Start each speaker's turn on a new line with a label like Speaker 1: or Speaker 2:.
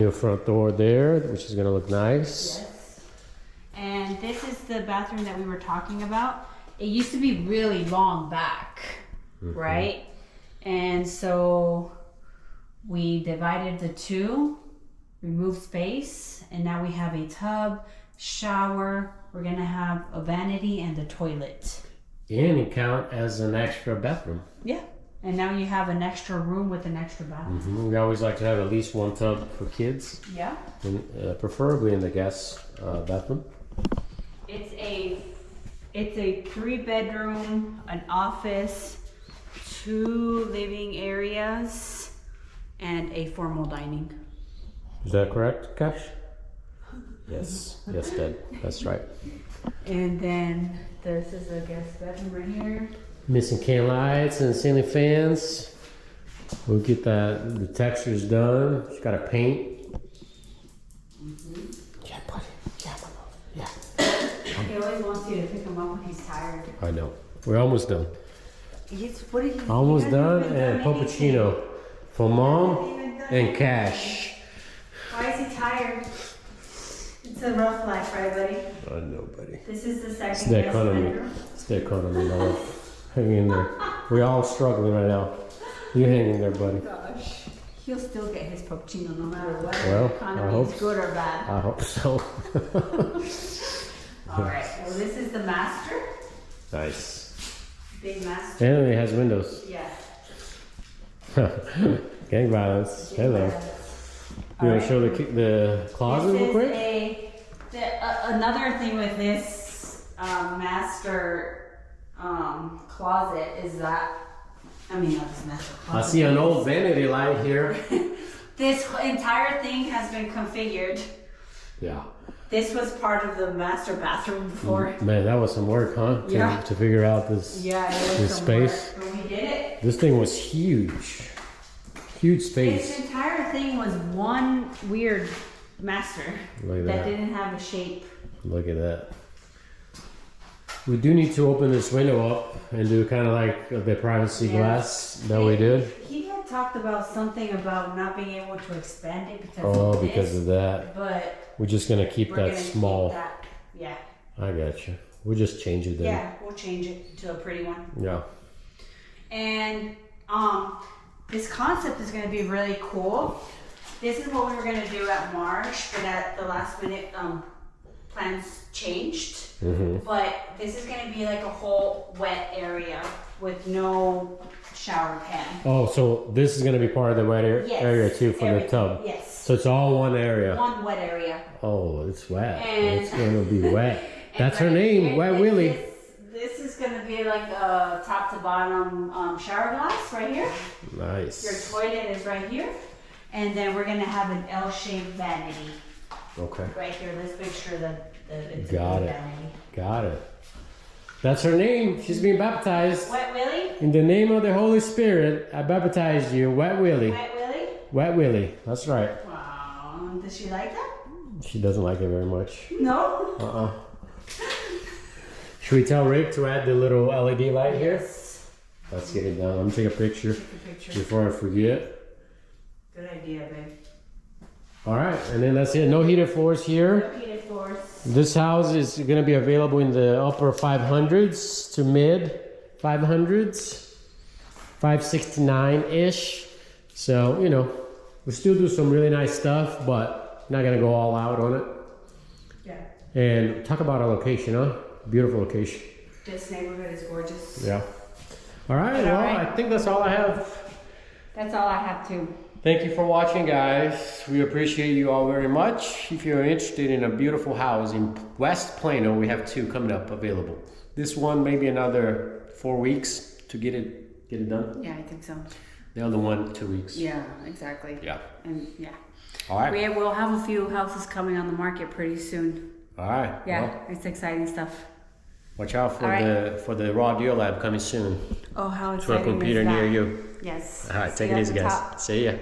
Speaker 1: Your front door there, which is gonna look nice.
Speaker 2: Yes. And this is the bathroom that we were talking about. It used to be really long back, right? And so we divided the two, removed space, and now we have a tub, shower. We're gonna have a vanity and a toilet.
Speaker 1: And it count as an extra bathroom.
Speaker 2: Yeah. And now you have an extra room with an extra bathroom.
Speaker 1: We always like to have at least one tub for kids.
Speaker 2: Yeah.
Speaker 1: And, preferably in the guest bathroom.
Speaker 2: It's a 3-bedroom, an office, 2 living areas, and a formal dining.
Speaker 1: Is that correct, Cash? Yes. Yes, Dad. That's right.
Speaker 2: And then this is a guest bedroom right here.
Speaker 1: Missing can lights and ceiling fans. We'll get the textures done. Just gotta paint. Yeah, buddy. Yeah, my love. Yeah.
Speaker 2: He always wants you to pick him up when he's tired.
Speaker 1: I know. We're almost done.
Speaker 2: What did you
Speaker 1: Almost done, and puppuccino for Mom and Cash.
Speaker 2: Why is he tired? It's a rough life, right, buddy?
Speaker 1: I know, buddy.
Speaker 2: This is the second
Speaker 1: It's the
Speaker 2: guest
Speaker 1: economy.
Speaker 2: bedroom.
Speaker 1: It's the economy, my love. Hang in there. We're all struggling right now. You hang in there, buddy.
Speaker 2: Gosh, he'll still get his puppuccino no matter what.
Speaker 1: Well,
Speaker 2: Economy
Speaker 1: I hope
Speaker 2: is good or bad.
Speaker 1: I hope so.
Speaker 2: All right. Well, this is the master.
Speaker 1: Nice.
Speaker 2: Big master.
Speaker 1: And it has windows.
Speaker 2: Yeah.
Speaker 1: Gang violence. Hello. You want to show the closet real quick?
Speaker 2: Another thing with this master closet is that, not this master closet.
Speaker 1: I see an old vanity light here.
Speaker 2: This entire thing has been configured.
Speaker 1: Yeah.
Speaker 2: This was part of the master bathroom before.
Speaker 1: Man, that was some work, huh?
Speaker 2: Yeah.
Speaker 1: To figure out this,
Speaker 2: Yeah, it was
Speaker 1: this
Speaker 2: some
Speaker 1: space.
Speaker 2: work, but we did it.
Speaker 1: This thing was huge. Huge space.
Speaker 2: This entire thing was one weird master
Speaker 1: Look at
Speaker 2: that
Speaker 1: that.
Speaker 2: didn't have a shape.
Speaker 1: Look at that. We do need to open this window up and do kind of like the privacy glass that we did.
Speaker 2: He had talked about something about not being able to expand it because of this,
Speaker 1: because of that.
Speaker 2: but
Speaker 1: We're just gonna keep
Speaker 2: we're
Speaker 1: that
Speaker 2: gonna
Speaker 1: small.
Speaker 2: keep that. Yeah.
Speaker 1: I got you. We'll just change it then.
Speaker 2: Yeah, we'll change it to a pretty one.
Speaker 1: Yeah.
Speaker 2: And this concept is going to be really cool. This is what we were going to do at Marsh, but at the last minute plans changed. But this is going to be like a whole wet area with no shower pan.
Speaker 1: Oh, so this is gonna be part of the wet area too for the tub.
Speaker 2: Yes.
Speaker 1: So it's all one area.
Speaker 2: One wet area.
Speaker 1: Oh, it's wet.
Speaker 2: And-
Speaker 1: It's gonna be wet. That's her name, Wet Willie.
Speaker 2: This is going to be like a top to bottom shower glass right here. Your
Speaker 1: Nice.
Speaker 2: toilet is right here. And then we're going to have an L-shaped vanity
Speaker 1: Okay.
Speaker 2: right here. Let's make sure that it's
Speaker 1: Got
Speaker 2: a
Speaker 1: it.
Speaker 2: vanity.
Speaker 1: Got it. That's her name. She's being baptized.
Speaker 2: Wet Willie?
Speaker 1: In the name of the Holy Spirit, I baptize you, Wet Willie.
Speaker 2: Wet Willie?
Speaker 1: Wet Willie. That's right.
Speaker 2: Wow. Does she like that?
Speaker 1: She doesn't like it very much.
Speaker 2: No?
Speaker 1: Should we tell Rick to add the little LED light here?
Speaker 2: Yes.
Speaker 1: Let's get it done. Let me take a picture
Speaker 2: Take a picture.
Speaker 1: before I forget.
Speaker 2: Good idea, babe.
Speaker 1: All right, and then that's it. No heated floors here.
Speaker 2: No heated floors.
Speaker 1: This house is going to be available in the upper 500s to mid 500s, 569-ish. So, you know, we still do some really nice stuff, but not going to go all out on it.
Speaker 2: Yeah.
Speaker 1: And talk about our location, huh? Beautiful location.
Speaker 2: This neighborhood is gorgeous.
Speaker 1: Yeah. All right, well, I think that's all I have.
Speaker 2: That's all I have too.
Speaker 1: Thank you for watching, guys. We appreciate you all very much. If you're interested in a beautiful house in West Plano, we have 2 coming up available. This one maybe another 4 weeks to get it done.
Speaker 2: Yeah, I think so.
Speaker 1: The other one 2 weeks.
Speaker 2: Yeah, exactly.
Speaker 1: Yeah.
Speaker 2: And yeah.
Speaker 1: All right.
Speaker 2: We will have a few houses coming on the market pretty soon.
Speaker 1: All right.
Speaker 2: Yeah,
Speaker 1: Well,
Speaker 2: it's exciting stuff.
Speaker 1: watch out for
Speaker 2: All
Speaker 1: for the Raw Deal Lab coming soon
Speaker 2: Oh, how
Speaker 1: to a
Speaker 2: exciting
Speaker 1: computer
Speaker 2: is that?
Speaker 1: near you.
Speaker 2: Yes.
Speaker 1: All right.
Speaker 2: See
Speaker 1: Take
Speaker 2: you
Speaker 1: it
Speaker 2: at
Speaker 1: easy,
Speaker 2: the
Speaker 1: guys.
Speaker 2: top.
Speaker 1: See ya.